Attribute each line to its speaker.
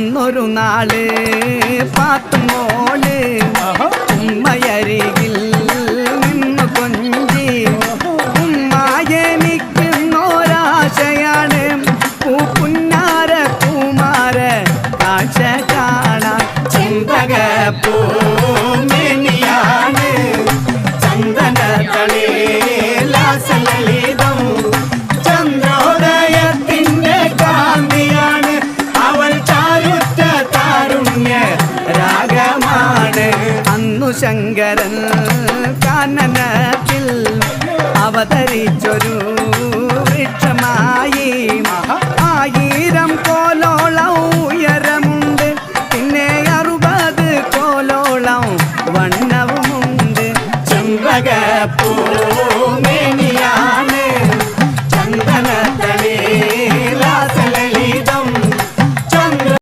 Speaker 1: അന്നൊരു നാള് പാത്തുമോള് ഉമ്മയരികിൽ നിന്നു കൊഞ്ചി ഉമ്മായെനിക്കുന്നൊരാശയാണ് പൂപ്പുന്നാര കുമാര കാഴ്ച കാണാൻ ചിന്തകപ്പൂമെനിയാണ് ചന്ദന തളിലാസലളിതം ചന്ദ്രോദയത്തിന്റെ കാന്തിയാണ് അവൾ ചാരുറ്റ താരുണ്യ രാഗമാണ് അന്നു ശങ്കരൻ കാനനത്തിൽ അവതരിച്ചൊരു